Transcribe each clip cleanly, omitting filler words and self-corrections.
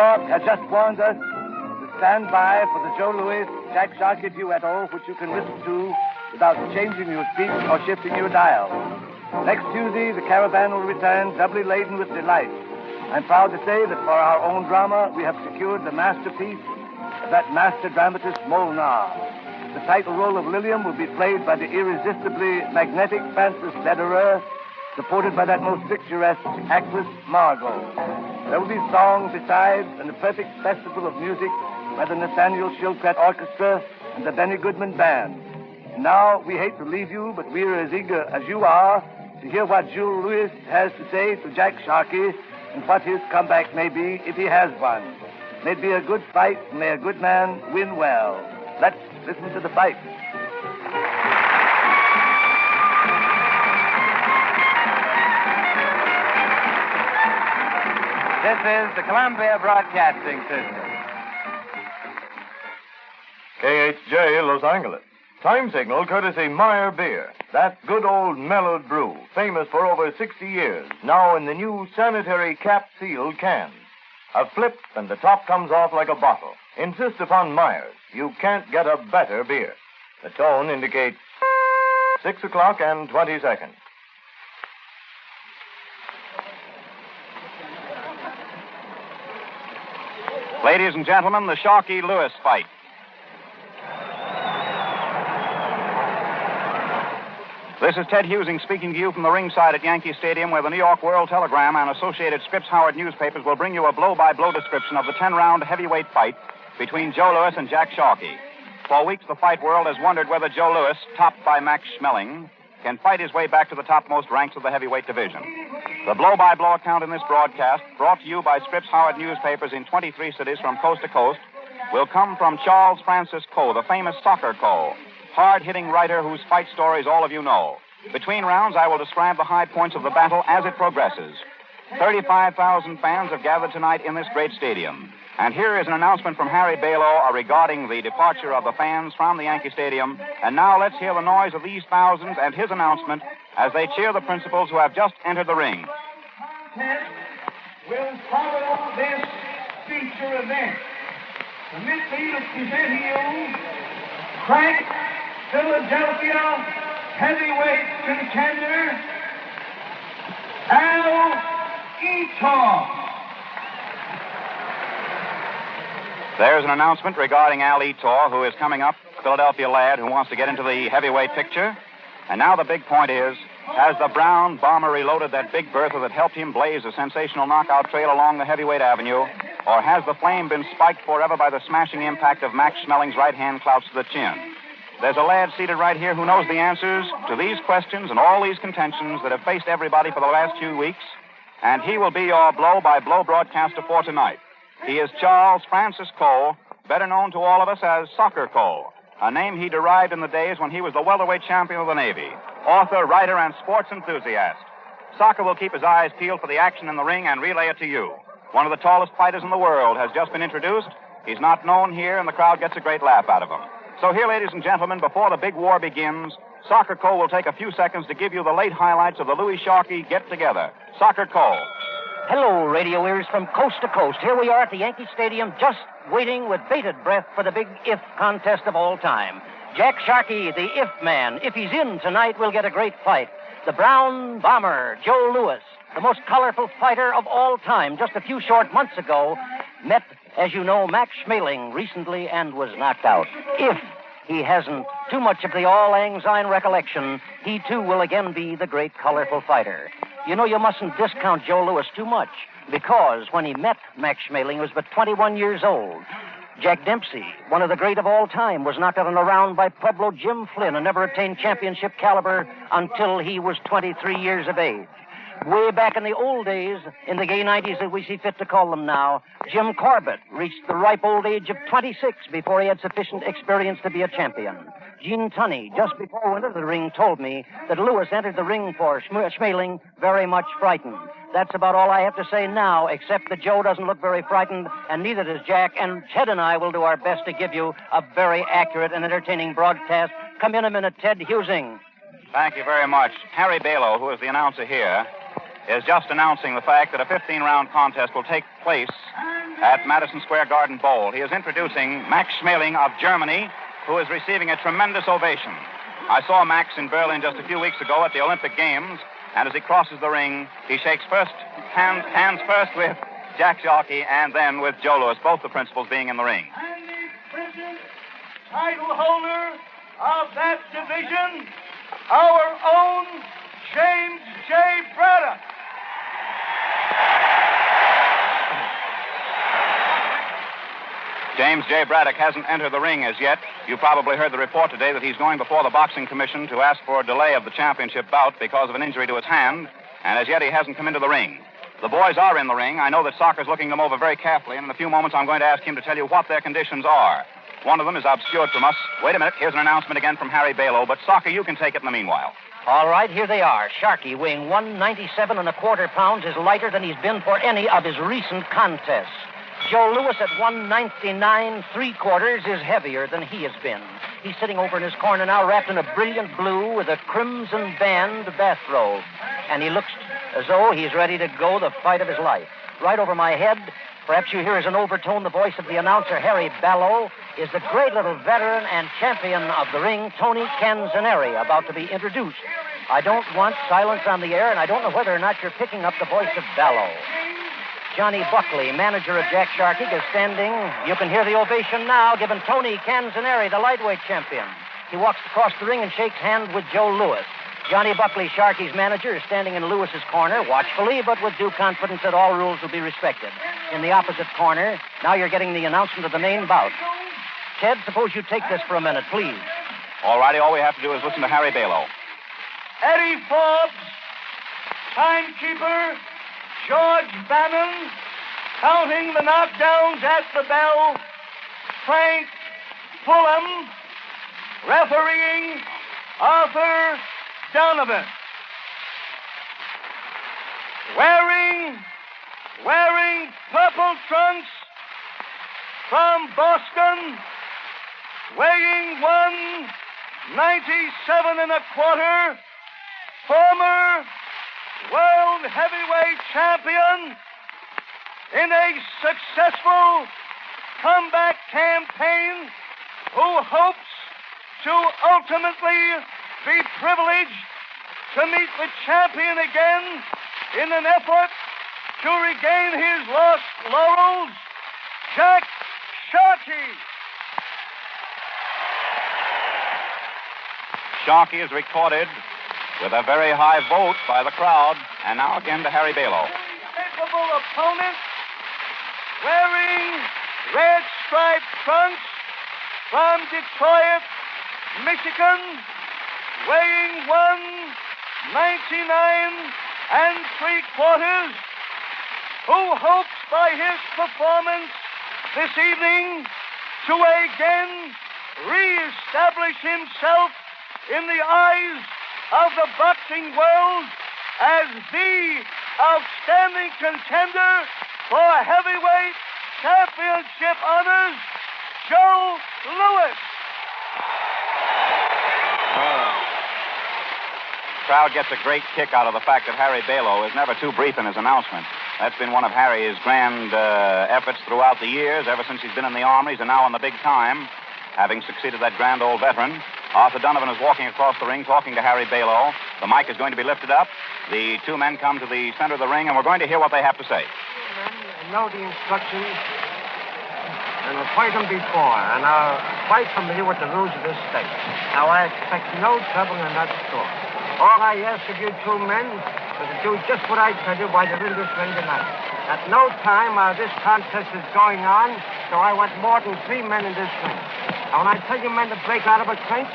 York has just warned us to stand by for the Joe Louis, Jack Sharkey duetto, which you can listen to without changing your seat or shifting your dial. Next Tuesday, the caravan will return doubly laden with delight. I'm proud to say that for our own drama, we have secured the masterpiece of that master dramatist Molnar. The title role of Lilium will be played by the irresistibly magnetic Frances Lederer, supported by that most picturesque actress Margot. There will be songs besides and a perfect festival of music by the Nathaniel Shilkret Orchestra and the Benny Goodman Band. And now, we hate to leave you, but we're as eager as you are to hear what Jules Louis has to say to Jack Sharkey and what his comeback may be if he has one. May it be a good fight, and may a good man win well. Let's listen to the fight. This is the Columbia Broadcasting System. KHJ, Los Angeles. Time signal courtesy Meyer Beer. That good old mellowed brew, famous for over 60 years, now in the new sanitary cap-sealed cans. A flip and the top comes off like a bottle. Insist upon Meyer's. You can't get a better beer. The tone indicates 6 o'clock and 20 seconds. Ladies and gentlemen, the Sharkey-Lewis fight. This is Ted Husing speaking to you from the ringside at Yankee Stadium, where the New York World Telegram and Associated Scripps Howard newspapers will bring you a blow-by-blow description of the 10-round heavyweight fight between Joe Louis and Jack Sharkey. For weeks, the fight world has wondered whether Joe Louis, topped by Max Schmeling, can fight his way back to the topmost ranks of the heavyweight division. The blow-by-blow account in this broadcast, brought to you by Scripps Howard newspapers in 23 cities from coast to coast, will come from Charles Francis Coe, the famous soccer Coe, hard-hitting writer whose fight stories all of you know. Between rounds, I will describe the high points of the battle as it progresses. 35,000 fans have gathered tonight in this great stadium. And here is an announcement from Harry Balow regarding the departure of the fans from the Yankee Stadium. And now let's hear the noise of these thousands and his announcement as they cheer the principals who have just entered the ring. Will follow this feature event. Permit me to present to you crack Philadelphia heavyweight contender Al Etor. There's an announcement regarding Al Etor, who is coming up, Philadelphia lad who wants to get into the heavyweight picture. And now the big point is, has the Brown Bomber reloaded that big bertha that helped him blaze a sensational knockout trail along the heavyweight avenue? Or has the flame been spiked forever by the smashing impact of Max Schmeling's right hand clouch to the chin? There's a lad seated right here who knows the answers to these questions and all these contentions that have faced everybody for the last 2 weeks. And he will be your blow-by-blow broadcaster for tonight. He is Charles Francis Coe, better known to all of us as Soccer Coe, a name he derived in the days when he was the welterweight champion of the Navy, author, writer, and sports enthusiast. Soccer will keep his eyes peeled for the action in the ring and relay it to you. One of the tallest fighters in the world has just been introduced. He's not known here, and the crowd gets a great laugh out of him. So here, ladies and gentlemen, before the big war begins, Soccer Coe will take a few seconds to give you the late highlights of the Louis Sharkey get-together. Soccer Coe. Hello, radio ears from coast to coast. Here we are at the Yankee Stadium, just waiting with bated breath for the big if contest of all time. Jack Sharkey, the if man. If he's in tonight, we'll get a great fight. The Brown Bomber, Joe Louis, the most colorful fighter of all time, just a few short months ago, met, as you know, Max Schmeling recently and was knocked out. If he hasn't too much of the all-lang syne recollection, he too will again be the great colorful fighter. You know, you mustn't discount Joe Louis too much, because when he met Max Schmeling, he was but 21 years old. Jack Dempsey, one of the great of all time, was knocked out in a round by Pueblo Jim Flynn and never attained championship caliber until he was 23 years of age. Way back in the old days, in the gay 90s as we see fit to call them now, Jim Corbett reached the ripe old age of 26 before he had sufficient experience to be a champion. Gene Tunney, just before we went into the ring, told me that Louis entered the ring for Schmeling very much frightened. That's about all I have to say now, except that Joe doesn't look very frightened, and neither does Jack, and Ted and I will do our best to give you a very accurate and entertaining broadcast. Come in a minute, Ted Husing. Thank you very much. Harry Balow, who is the announcer here, is just announcing the fact that a 15-round contest will take place at Madison Square Garden Bowl. He is introducing Max Schmeling of Germany, who is receiving a tremendous ovation. I saw Max in Berlin just a few weeks ago at the Olympic Games, and as he crosses the ring, he shakes hands first with Jack Sharkey and then with Joe Louis, both the principals being in the ring. And the present title holder of that division, our own James J. Braddock. James J. Braddock hasn't entered the ring as yet. You probably heard the report today that he's going before the Boxing Commission to ask for a delay of the championship bout because of an injury to his hand, and as yet he hasn't come into the ring. The boys are in the ring. I know that Soccer's looking them over very carefully, and in a few moments I'm going to ask him to tell you what their conditions are. One of them is obscured from us. Wait a minute, here's an announcement again from Harry Balow, but Soccer, you can take it in the meanwhile. All right, here they are. Sharkey, weighing 197 1/4 pounds, is lighter than he's been for any of his recent contests. Joe Louis at 199 3/4 is heavier than he has been. He's sitting over in his corner now, wrapped in a brilliant blue with a crimson band bathrobe. And he looks as though he's ready to go the fight of his life. Right over my head, perhaps you hear as an overtone the voice of the announcer, Harry Balow, is the great little veteran and champion of the ring, Tony Canzaneri, about to be introduced. I don't want silence on the air, and I don't know whether or not you're picking up the voice of Balow. Johnny Buckley, manager of Jack Sharkey, is standing. You can hear the ovation now, giving Tony Canzaneri, the lightweight champion. He walks across the ring and shakes hands with Joe Louis. Johnny Buckley, Sharkey's manager, is standing in Lewis's corner, watchfully, but with due confidence that all rules will be respected. In the opposite corner, now you're getting the announcement of the main bout. Ted, suppose you take this for a minute, please. All righty, all we have to do is listen to Harry Balow. Eddie Forbes, timekeeper, George Bannon, counting the knockdowns at the bell, Frank Fulham, refereeing Arthur Donovan. Wearing purple trunks from Boston, weighing 197 1/4, former world heavyweight champion in a successful comeback campaign, who hopes to ultimately be privileged to meet the champion again in an effort to regain his lost laurels, Jack Sharkey. Sharkey is recorded with a very high vote by the crowd. And now again to Harry Balow. Capable opponent, wearing red striped trunks from Detroit, Michigan, weighing 199 3/4, who hopes by his performance this evening to again reestablish himself in the eyes of the boxing world as the outstanding contender for heavyweight championship honors, Joe Louis. The crowd gets a great kick out of the fact that Harry Balow is never too brief in his announcement. That's been one of Harry's grand efforts throughout the years, ever since he's been in the armies and now in the big time, having succeeded that grand old veteran. Arthur Donovan is walking across the ring, talking to Harry Balow. The mic is going to be lifted up. The two men come to the center of the ring, and we're going to hear what they have to say. Know the instructions, and I'll fight them before, and I'll fight familiar with the rules of this state. Now, I expect no trouble in that store. All I ask of you two men is to do just what I tell you while you're in this ring tonight. At no time while this contest is going on, so I want more than 3 men in this ring. Now, when I tell you men to break out of a clinch,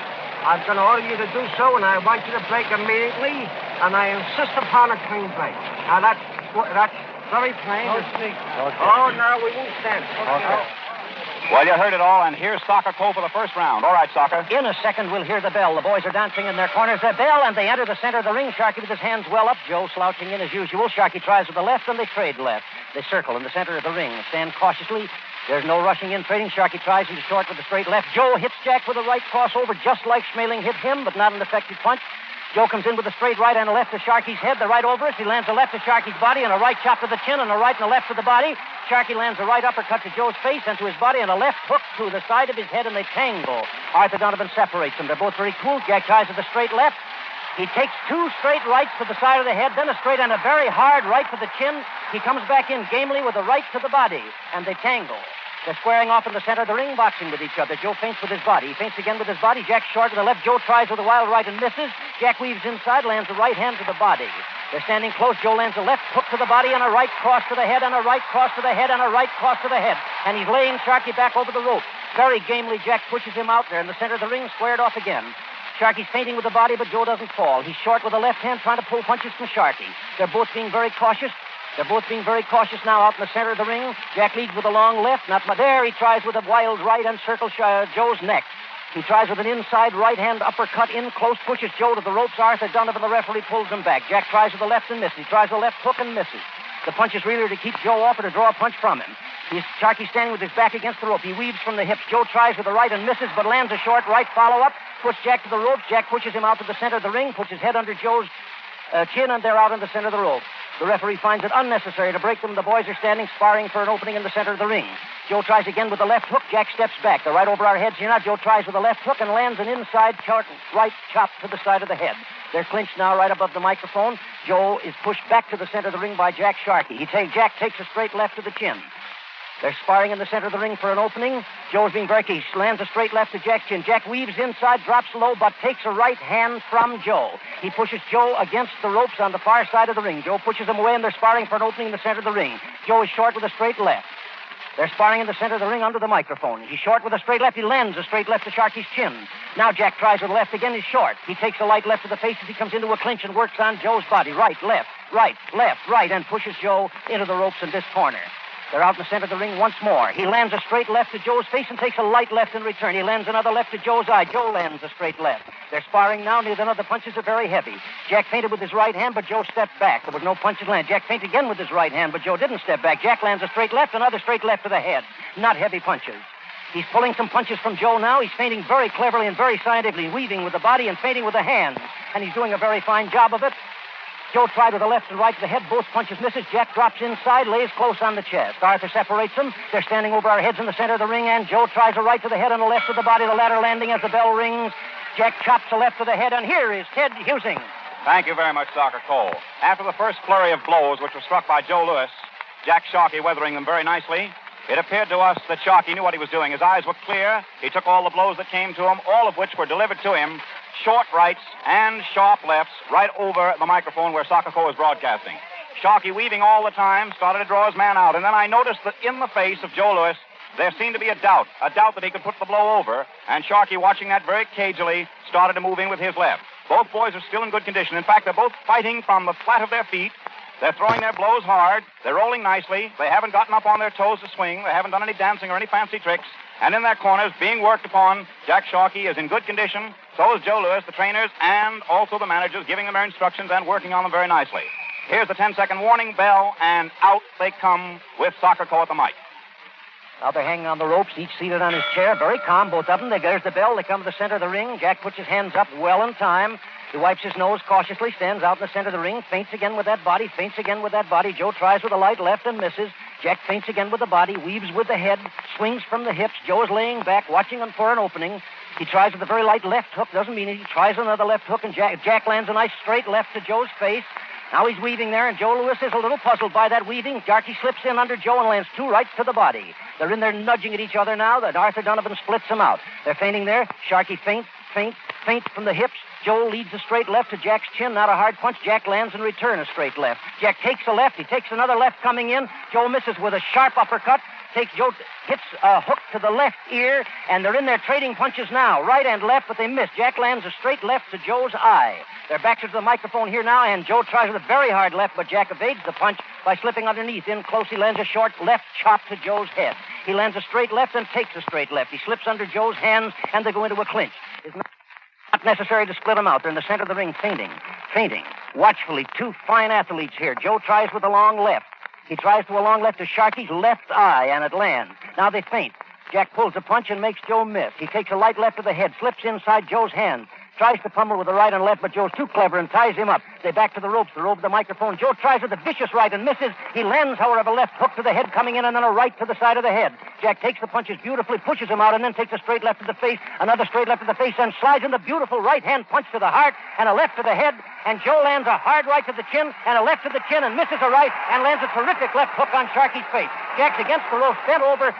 I'm going to order you to do so, and I want you to break immediately, and I insist upon a clean break. Now, that's very plain. Oh, no, we won't stand. Okay. Well, you heard it all, and here's Soccer Cole for the first round. All right, Soccer. In a second, we'll hear the bell. The boys are dancing in their corners. The bell, and they enter the center of the ring. Sharkey with his hands well up. Joe slouching in as usual. Sharkey tries with the left, and they trade left. They circle in the center of the ring. Stand cautiously. There's no rushing in, trading. Sharkey tries into short with a straight left. Joe hits Jack with a right crossover, just like Schmeling hit him, but not an effective punch. Joe comes in with a straight right and a left to Sharkey's head. The right over it. He lands a left to Sharkey's body and a right chop to the chin and a right and a left to the body. Sharkey lands a right uppercut to Joe's face and to his body and a left hook to the side of his head, and they tangle. Arthur Donovan separates them. They're both very cool. Jack tries with a straight left. He takes two straight rights to the side of the head, then a straight and a very hard right to the chin. He comes back in gamely with a right to the body, and they tangle. They're squaring off in the center of the ring, boxing with each other. Joe feints with his body. He feints again with his body. Jack short with the left. Joe tries with a wild right and misses. Jack weaves inside, lands a right hand to the body. They're standing close. Joe lands a left hook to the body and a right cross to the head and a right cross to the head and a right cross to the head. And he's laying Sharkey back over the rope. Very gamely, Jack pushes him out there in the center of the ring, squared off again. Sharkey's feinting with the body, but Joe doesn't fall. He's short with the left hand, trying to pull punches from Sharkey. They're both being very cautious. Now out in the center of the ring. Jack leads with a long left. Not there. He tries with a wild right and circles Joe's neck. He tries with an inside right hand uppercut in close, pushes Joe to the ropes. Arthur Donovan, the referee, pulls him back. Jack tries with the left and misses. He tries the left hook and misses. The punch is really to keep Joe off or to draw a punch from him. Sharkey standing with his back against the rope. He weaves from the hips. Joe tries with the right and misses, but lands a short right follow-up. Puts Jack to the ropes. Jack pushes him out to the center of the ring, puts his head under Joe's chin, and they're out in the center of the rope. The referee finds it unnecessary to break them. The boys are standing sparring for an opening in the center of the ring. Joe tries again with the left hook. Jack steps back. They're right over our heads here now. Joe tries with the left hook and lands an inside right chop to the side of the head. They're clinched now right above the microphone. Joe is pushed back to the center of the ring by Jack Sharkey. Jack takes a straight left to the chin. They're sparring in the center of the ring for an opening. Joe's being very keen. Lands a straight left to Jack's chin. Jack weaves inside, drops low, but takes a right hand from Joe. He pushes Joe against the ropes on the far side of the ring. Joe pushes him away, and they're sparring for an opening in the center of the ring. Joe is short with a straight left. They're sparring in the center of the ring under the microphone. He's short with a straight left. He lands a straight left to Sharkey's chin. Now Jack tries with the left again. He's short. He takes a light left to the face as he comes into a clinch and works on Joe's body. Right, left, and pushes Joe into the ropes in this corner. They're out in the center of the ring once more. He lands a straight left to Joe's face and takes a light left in return. He lands another left to Joe's eye. Joe lands a straight left. They're sparring now. Neither one of the punches are very heavy. Jack feinted with his right hand, but Joe stepped back. There was no punches landed. Jack feinted again with his right hand, but Joe didn't step back. Jack lands a straight left, another straight left to the head. Not heavy punches. He's pulling some punches from Joe now. He's feinting very cleverly and very scientifically, weaving with the body and feinting with the hands. And he's doing a very fine job of it. Joe tried with the left and right to the head. Both punches misses. Jack drops inside, lays close on the chest. Arthur separates them. They're standing over our heads in the center of the ring, and Joe tries a right to the head and a left to the body, the latter landing as the bell rings. Jack chops a left to the head, and here is Ted Husing. Thank you very much, Soccer Cole. After the first flurry of blows, which were struck by Joe Louis, Jack Sharkey weathering them very nicely, it appeared to us that Sharkey knew what he was doing. His eyes were clear. He took all the blows that came to him, all of which were delivered to him, short rights and sharp lefts, right over the microphone where Soccer Cole was broadcasting. Sharkey, weaving all the time, started to draw his man out. And then I noticed that in the face of Joe Louis, there seemed to be a doubt that he could put the blow over. And Sharkey, watching that very cagily, started to move in with his left. Both boys are still in good condition. In fact, they're both fighting from the flat of their feet. They're throwing their blows hard. They're rolling nicely. They haven't gotten up on their toes to swing. They haven't done any dancing or any fancy tricks. And in their corners, being worked upon, Jack Sharkey is in good condition. So is Joe Louis, the trainers, and also the managers, giving them their instructions and working on them very nicely. Here's the 10-second warning bell, and out they come with Soccer Cole at the mic. Now they're hanging on the ropes, each seated on his chair. Very calm, both of them. There's the bell. They come to the center of the ring. Jack puts his hands up well in time. He wipes his nose cautiously, stands out in the center of the ring, feints again with that body, Joe tries with a light left and misses. Jack feints again with the body, weaves with the head, swings from the hips. Joe is laying back, watching him for an opening. He tries with a very light left hook, doesn't mean it. He tries another left hook, and Jack lands a nice straight left to Joe's face. Now he's weaving there, and Joe Louis is a little puzzled by that weaving. Sharkey slips in under Joe and lands two rights to the body. They're in there nudging at each other now. That Arthur Donovan splits them out. They're feinting there. Sharkey feint from the hips. Joe leads a straight left to Jack's chin. Not a hard punch. Jack lands in return a straight left. Jack takes a left. He takes another left coming in. Joe misses with a sharp uppercut. Joe hits a hook to the left ear, and they're in there trading punches now, right and left, but they miss. Jack lands a straight left to Joe's eye. Their backs are to the microphone here now, and Joe tries with a very hard left, but Jack evades the punch by slipping underneath. In close, he lands a short left chop to Joe's head. He lands a straight left and takes a straight left. He slips under Joe's hands, and they go into a clinch. It's not necessary to split them out. They're in the center of the ring, feinting. Watchfully, two fine athletes here. Joe tries with a long left. He tries to a long left to Sharkey's left eye, and it lands. Now they feint. Jack pulls a punch and makes Joe miss. He takes a light left to the head, slips inside Joe's hand. tries to pummel with the right and left, but Joe's too clever and ties him up. They back to the ropes, the microphone. Joe tries with a vicious right and misses. He lands, however, a left hook to the head coming in and then a right to the side of the head. Jack takes the punches beautifully, pushes him out, and then takes a straight left to the face, another straight left to the face, and slides in the beautiful right-hand punch to the heart and a left to the head. And Joe lands a hard right to the chin and a left to the chin and misses a right and lands a terrific left hook on Sharkey's face. Jack's against the ropes, bent over.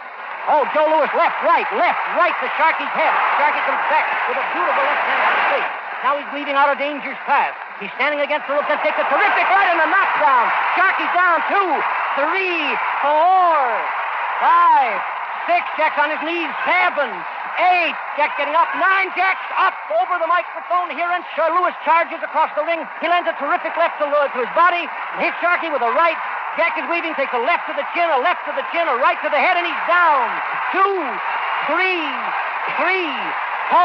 Oh, Joe Louis, left, right to Sharkey's head. Sharkey comes back with a beautiful left hand on his face. Now he's leaving out of danger's path. He's standing against the ropes and takes a terrific right and a knockdown. Sharkey's down 2, 3, 4, 5, 6. Jack's on his knees. 7, 8. Jack's getting up. 9. Jack's up over the microphone here, and Louis charges across the ring. He lands a terrific left to his body and hits Sharkey with a right. Jack is weaving, takes a left to the chin, a left to the chin, a right to the head, and he's down. 2, 3, 4,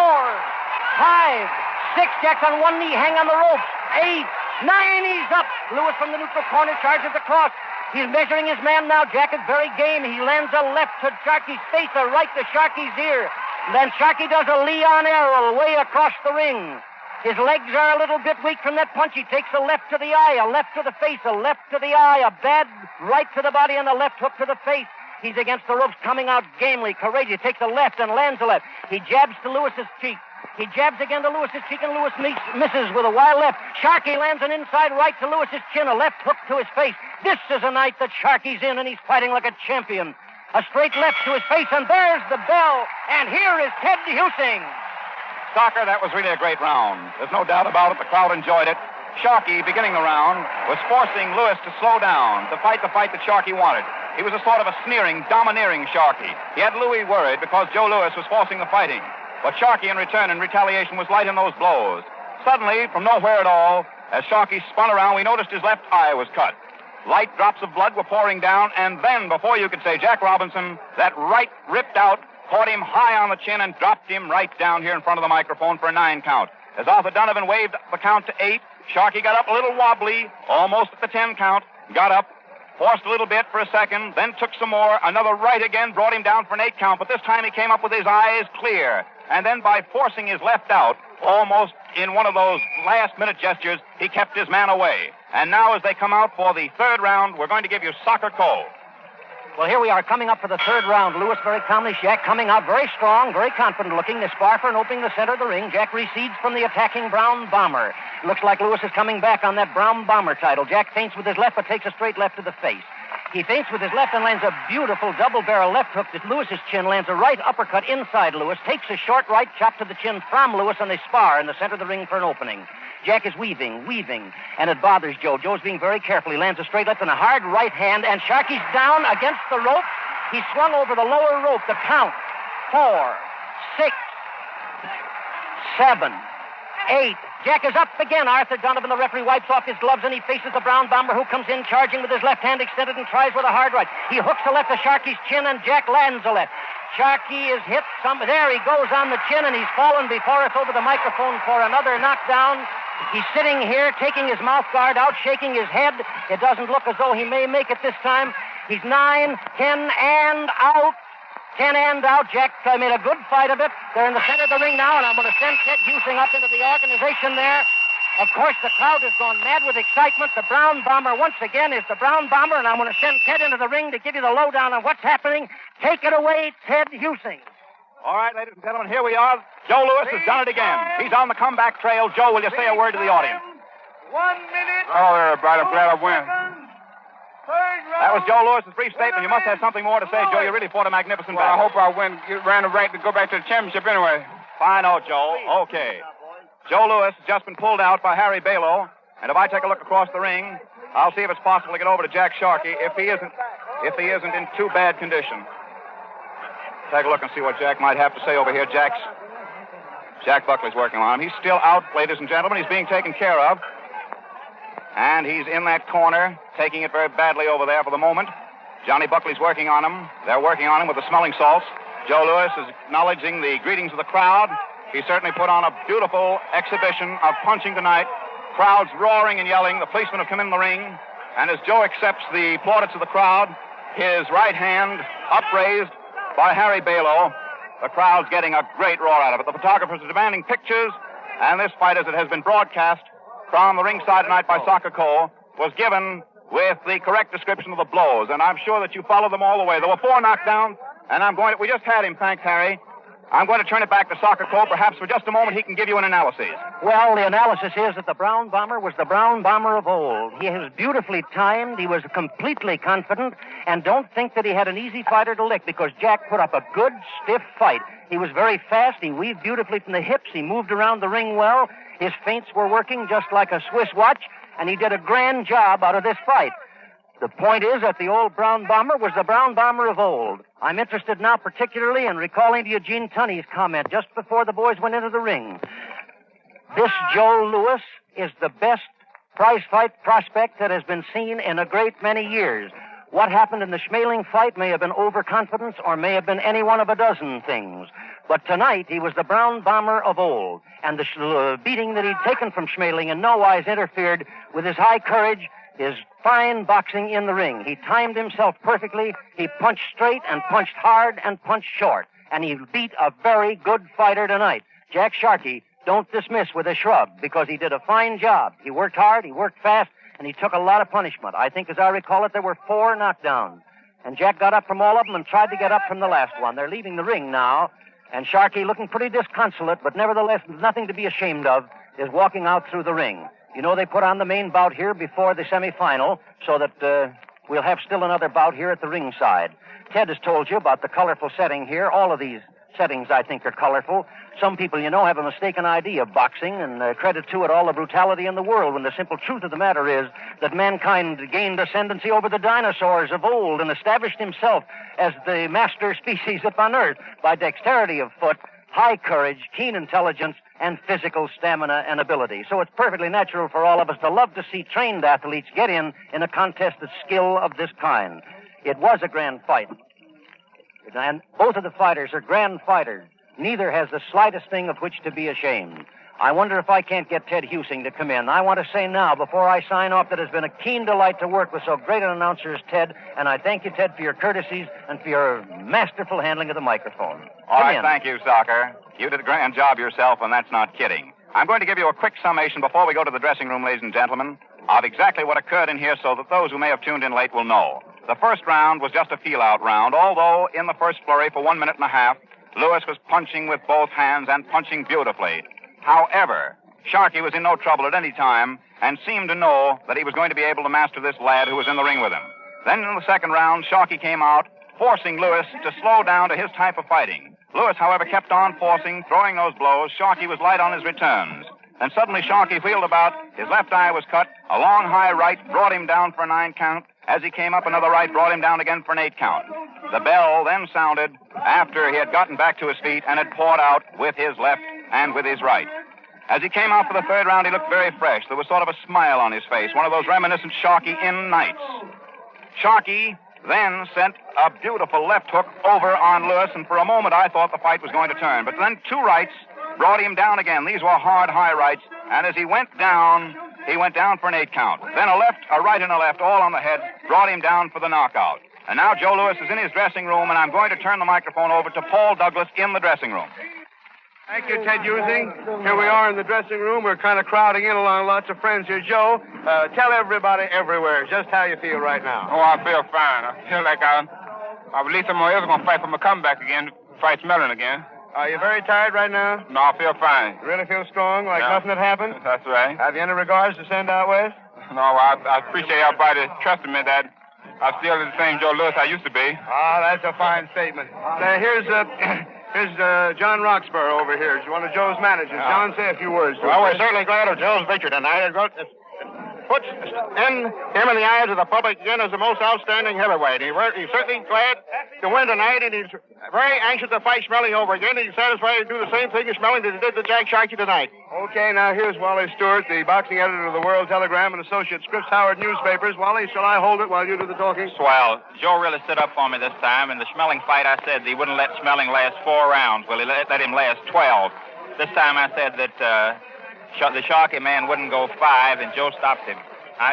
5, 6. Jack's on one knee, hang on the ropes. 8, 9, he's up. Louis from the neutral corner charges across. He's measuring his man now. Jack is very game. He lands a left to Sharkey's face, a right to Sharkey's ear. Then Sharkey does a Leon Errol way across the ring. His legs are a little bit weak from that punch. He takes a left to the eye, a left to the face, a left to the eye, a bad right to the body, and a left hook to the face. He's against the ropes, coming out gamely, courageous. He takes a left and lands a left. He jabs to Lewis's cheek. He jabs again to Lewis's cheek, and Lewis misses with a wild left. Sharkey lands an inside right to Lewis's chin, a left hook to his face. This is a night that Sharkey's in, and he's fighting like a champion. A straight left to his face, and there's the bell. And here is Ted Husing. Stocker, that was really a great round. There's no doubt about it. The crowd enjoyed it. Sharkey, beginning the round, was forcing Lewis to slow down, to fight the fight that Sharkey wanted. He was a sort of a sneering, domineering Sharkey. He had Louis worried because Joe Louis was forcing the fighting. But Sharkey, in return, in retaliation, was light in those blows. Suddenly, from nowhere at all, as Sharkey spun around, we noticed his left eye was cut. Light drops of blood were pouring down, and then, before you could say Jack Robinson, that right ripped out, caught him high on the chin, and dropped him right down here in front of the microphone for a 9 count. As Arthur Donovan waved the count to 8, Sharkey got up a little wobbly, almost at the 10 count, got up, forced a little bit for a second, then took some more. Another right again brought him down for an 8 count, but this time he came up with his eyes clear. And then by forcing his left out, almost in one of those last-minute gestures, he kept his man away. And now as they come out for the 3rd round, we're going to give you Soccer Cole. Well, here we are coming up for the 3rd round. Lewis very calmly. Jack coming out very strong, very confident looking. They spar for and opening the center of the ring. Jack recedes from the attacking Brown Bomber. Looks like Lewis is coming back on that Brown Bomber title. Jack feints with his left but takes a straight left to the face. He feints with his left and lands a beautiful double-barrel left hook to Lewis's chin, lands a right uppercut inside Lewis, takes a short right chop to the chin from Lewis, and they spar in the center of the ring for an opening. Jack is weaving, and it bothers Joe. Joe's being very careful. He lands a straight left and a hard right hand, and Sharkey's down against the rope. He's swung over the lower rope. The count, 4, 6, 7, 8. Jack is up again. Arthur Donovan, the referee, wipes off his gloves, and he faces the Brown Bomber, who comes in charging with his left hand extended and tries with a hard right. He hooks a left to Sharkey's chin, and Jack lands a left. Sharkey is hit there he goes on the chin, and he's fallen before us over the microphone for another knockdown. He's sitting here, taking his mouth guard out, shaking his head. It doesn't look as though he may make it this time. He's 9, 10, and out. 10 and out. Jack made a good fight of it. They're in the center of the ring now, and I'm going to send Ted Husing up into the organization there. Of course, the crowd has gone mad with excitement. The Brown Bomber, once again, is the Brown Bomber, and I'm going to send Ted into the ring to give you the lowdown on what's happening. Take it away, Ted Husing. All right, ladies and gentlemen, here we are. Joe Louis has done it again. He's on the comeback trail. Joe, will you say a word to the audience? 1 minute. Oh, everybody, I'm glad I win. That was Joe Louis's brief statement. You must have something more to say, Joe. You really fought a magnificent Well, I battle. hope I win. Ran the rank to go back to the championship anyway. Fine, Joe. Okay. Joe Louis has just been pulled out by Harry Balo, and if I take a look across the ring, I'll see if it's possible to get over to Jack Sharkey if he isn't in too bad condition. Take a look and see what Jack might have to say over here. Jack Buckley's working on him. He's still out, ladies and gentlemen. He's being taken care of. And he's in that corner, taking it very badly over there for the moment. Johnny Buckley's working on him. They're working on him with the smelling salts. Joe Louis is acknowledging the greetings of the crowd. He certainly put on a beautiful exhibition of punching tonight. Crowds roaring and yelling. The policemen have come in the ring. And as Joe accepts the plaudits of the crowd, his right hand upraised by Harry Balo, the crowd's getting a great roar out of it. The photographers are demanding pictures, And this fight, as it has been broadcast from the ringside tonight by Soccer Cole, was given with the correct description of the blows. And I'm sure that you followed them all the way. There were 4 knockdowns, and we just had him, thanks, Harry. I'm going to turn it back to Soccer Cole. Perhaps for just a moment he can give you an analysis. Well, the analysis is that the Brown Bomber was the Brown Bomber of old. He was beautifully timed. He was completely confident. And don't think that he had an easy fighter to lick, because Jack put up a good, stiff fight. He was very fast. He weaved beautifully from the hips. He moved around the ring well. His feints were working just like a Swiss watch. And he did a grand job out of this fight. The point is that the old Brown Bomber was the Brown Bomber of old. I'm interested now particularly in recalling to Eugene Tunney's comment just before the boys went into the ring. This Joe Louis is the best prize fight prospect that has been seen in a great many years. What happened in the Schmeling fight may have been overconfidence or may have been any one of a dozen things. But tonight he was the Brown Bomber of old. And the beating that he'd taken from Schmeling in no wise interfered with his high courage, his fine boxing in the ring. He timed himself perfectly. He punched straight and punched hard and punched short. And he beat a very good fighter tonight. Jack Sharkey, don't dismiss with a shrug, because he did a fine job. He worked hard, he worked fast, and he took a lot of punishment. I think, as I recall it, there were 4 knockdowns. And Jack got up from all of them and tried to get up from the last one. They're leaving the ring now. And Sharkey, looking pretty disconsolate, but nevertheless nothing to be ashamed of, is walking out through the ring. You know, they put on the main bout here before the semifinal, so that we'll have still another bout here at the ringside. Ted has told you about the colorful setting here. All of these settings, I think, are colorful. Some people, you know, have a mistaken idea of boxing and credit to it all the brutality in the world, when the simple truth of the matter is that mankind gained ascendancy over the dinosaurs of old and established himself as the master species upon Earth by dexterity of foot, high courage, keen intelligence, and physical stamina and ability. So it's perfectly natural for all of us to love to see trained athletes get in a contest of skill of this kind. It was a grand fight. And both of the fighters are grand fighters. Neither has the slightest thing of which to be ashamed. I wonder if I can't get Ted Husing to come in. I want to say now, before I sign off, that it's been a keen delight to work with so great an announcer as Ted, and I thank you, Ted, for your courtesies and for your masterful handling of the microphone. All right, thank you, Soccer. You did a grand job yourself, and that's not kidding. I'm going to give you a quick summation before we go to the dressing room, ladies and gentlemen, of exactly what occurred in here so that those who may have tuned in late will know. The first round was just a feel-out round, although in the first flurry for 1 minute and a half, Lewis was punching with both hands and punching beautifully. However, Sharkey was in no trouble at any time and seemed to know that he was going to be able to master this lad who was in the ring with him. Then in the second round, Sharkey came out, forcing Lewis to slow down to his type of fighting. Lewis, however, kept on forcing, throwing those blows. Sharkey was light on his returns. Then suddenly Sharkey wheeled about. His left eye was cut. A long high right brought him down for a 9 count. As he came up, another right brought him down again for an 8 count. The bell then sounded after he had gotten back to his feet and had poured out with his left and with his right. As he came out for the third round, he looked very fresh. There was sort of a smile on his face, one of those reminiscent Sharkey-in nights. Sharkey then sent a beautiful left hook over on Lewis, and for a moment I thought the fight was going to turn. But then 2 rights brought him down again. These were hard, high rights, and as he went down for an 8 count. Then a left, a right, and a left, all on the head, brought him down for the knockout. And now Joe Louis is in his dressing room, and I'm going to turn the microphone over to Paul Douglas in the dressing room. Thank you, Ted Husing. Here we are in the dressing room. We're kind of crowding in along lots of friends here. Joe, tell everybody everywhere just how you feel right now. Oh, I feel fine. I feel like I believe someone else is going to fight for my comeback again, fight Smelling again. Are you very tired right now? No, I feel fine. You really feel strong, like nothing had happened? That's right. Have you any regards to send out west? No, I appreciate everybody trusting me that I'm still the same Joe Louis I used to be. Ah, that's a fine statement. Here's John Roxborough over here. He's one of Joe's managers. John, say a few words to him. Well, we're certainly glad of Joe's victory tonight. It puts him in the eyes of the public again as the most outstanding heavyweight. He's certainly glad to win tonight, and he's very anxious to fight Schmeling over again. He's satisfied to do the same thing as Schmeling that he did to Jack Sharkey tonight. Okay, now here's Wally Stewart, the boxing editor of the World Telegram and associate Scripps Howard newspapers. Wally, shall I hold it while you do the talking? Swell. Joe really stood up for me this time. In the Schmeling fight, I said he wouldn't let Schmeling last 4 rounds. Well, he let him last 12. This time I said that the Sharkey man wouldn't go 5, and Joe stopped him.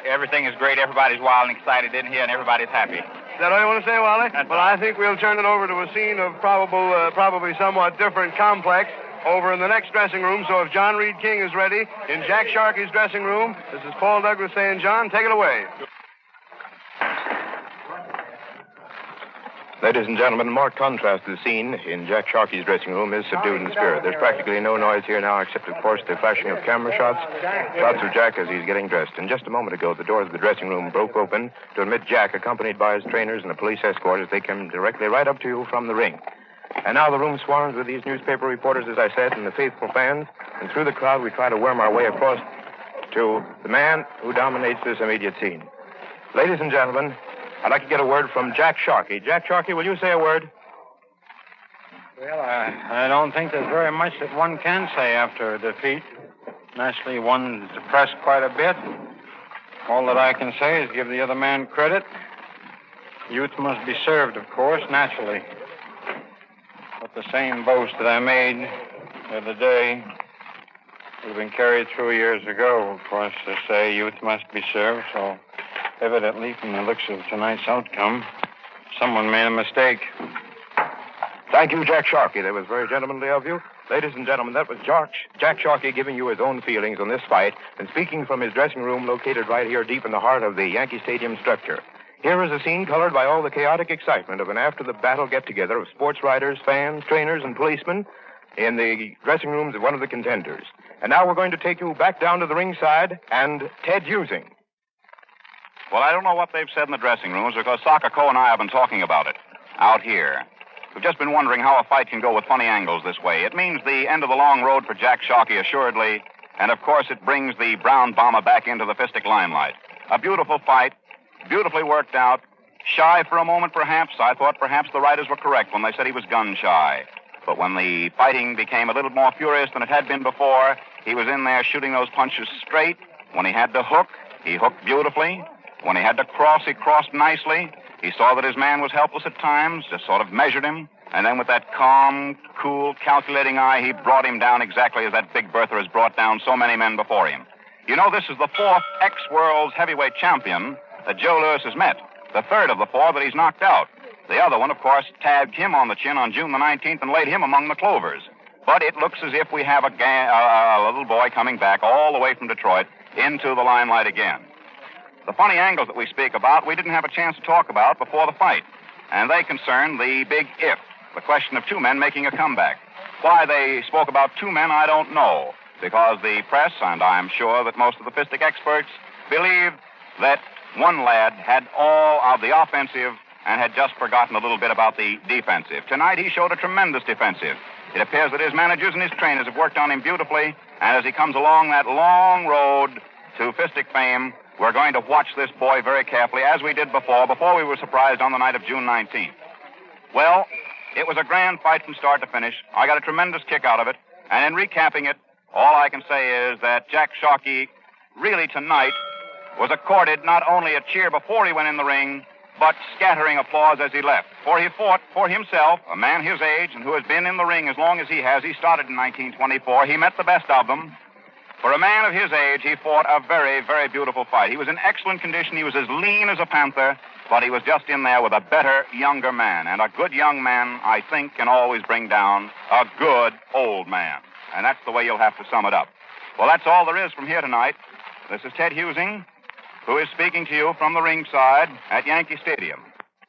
Everything is great. Everybody's wild and excited in here, and everybody's happy. Is that all you want to say, Wally? Well, I think we'll turn it over to a scene of probably somewhat different complex. over in the next dressing room. So if John Reed King is ready in Jack Sharkey's dressing room, this is Paul Douglas saying, John, take it away. Ladies and gentlemen, in marked contrast to the scene in Jack Sharkey's dressing room is subdued in spirit. There's practically no noise here now except, of course, the flashing of camera shots of Jack as he's getting dressed. And just a moment ago, the doors of the dressing room broke open to admit Jack, accompanied by his trainers and a police escort, as they came directly right up to you from the ring. And now the room swarms with these newspaper reporters, as I said, and the faithful fans. And through the crowd, we try to worm our way across to the man who dominates this immediate scene. Ladies and gentlemen, I'd like to get a word from Jack Sharkey. Jack Sharkey, will you say a word? Well, I don't think there's very much that one can say after a defeat. Naturally, one's depressed quite a bit. All that I can say is give the other man credit. Youth must be served, of course, naturally. But the same boast that I made the other day would have been carried through years ago, of course, to say youth must be served, so... Evidently, from the looks of tonight's outcome, someone made a mistake. Thank you, Jack Sharkey. That was very gentlemanly of you. Ladies and gentlemen, that was Jack Sharkey giving you his own feelings on this fight and speaking from his dressing room located right here deep in the heart of the Yankee Stadium structure. Here is a scene colored by all the chaotic excitement of an after-the-battle get-together of sports writers, fans, trainers, and policemen in the dressing rooms of one of the contenders. And now we're going to take you back down to the ringside and Ted Using. Well, I don't know what they've said in the dressing rooms because Sakako and I have been talking about it out here. We've just been wondering how a fight can go with funny angles this way. It means the end of the long road for Jack Sharkey, assuredly, and of course it brings the brown bomber back into the fistic limelight. A beautiful fight, beautifully worked out. Shy for a moment, perhaps. I thought perhaps the writers were correct when they said he was gun-shy. But when the fighting became a little more furious than it had been before, he was in there shooting those punches straight. When he had to hook, he hooked beautifully. When he had to cross, he crossed nicely. He saw that his man was helpless at times, just sort of measured him. And then with that calm, cool, calculating eye, he brought him down exactly as that Big Bertha has brought down so many men before him. You know, this is the fourth ex-world's heavyweight champion that Joe Louis has met. The third of the four that he's knocked out. The other one, of course, tabbed him on the chin on June the 19th and laid him among the clovers. But it looks as if we have a little boy coming back all the way from Detroit into the limelight again. The funny angles that we speak about, we didn't have a chance to talk about before the fight. And they concern the big if, the question of two men making a comeback. Why they spoke about two men, I don't know. Because the press, and I'm sure that most of the fistic experts, believe that one lad had all of the offensive and had just forgotten a little bit about the defensive. Tonight he showed a tremendous defensive. It appears that his managers and his trainers have worked on him beautifully, and as he comes along that long road to fistic fame, we're going to watch this boy very carefully, as we did before we were surprised on the night of June 19th. Well, it was a grand fight from start to finish. I got a tremendous kick out of it. And in recapping it, all I can say is that Jack Sharkey really tonight was accorded not only a cheer before he went in the ring, but scattering applause as he left. For he fought for himself, a man his age and who has been in the ring as long as he has. He started in 1924. He met the best of them. For a man of his age, he fought a very, very beautiful fight. He was in excellent condition. He was as lean as a panther, but he was just in there with a better, younger man. And a good young man, I think, can always bring down a good old man. And that's the way you'll have to sum it up. Well, that's all there is from here tonight. This is Ted Using, who is speaking to you from the ringside at Yankee Stadium.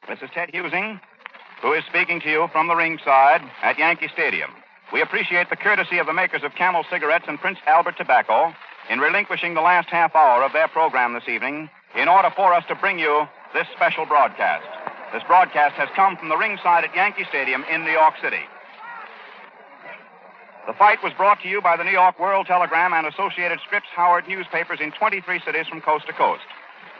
This is Ted Using, who is speaking to you from the ringside at Yankee Stadium. We appreciate the courtesy of the makers of Camel Cigarettes and Prince Albert Tobacco in relinquishing the last half hour of their program this evening in order for us to bring you this special broadcast. This broadcast has come from the ringside at Yankee Stadium in New York City. The fight was brought to you by the New York World Telegram and Associated Scripps Howard newspapers in 23 cities from coast to coast.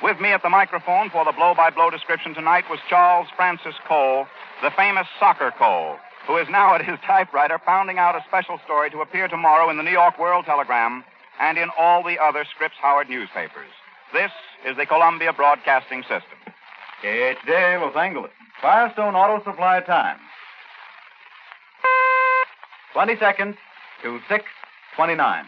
With me at the microphone for the blow-by-blow description tonight was Charles Francis Cole, the famous soccer Cole, who is now at his typewriter pounding out a special story to appear tomorrow in the New York World Telegram and in all the other Scripps Howard newspapers. This is the Columbia Broadcasting System. KHJ, Los Angeles. Firestone Auto Supply time. 20 seconds to 6:29.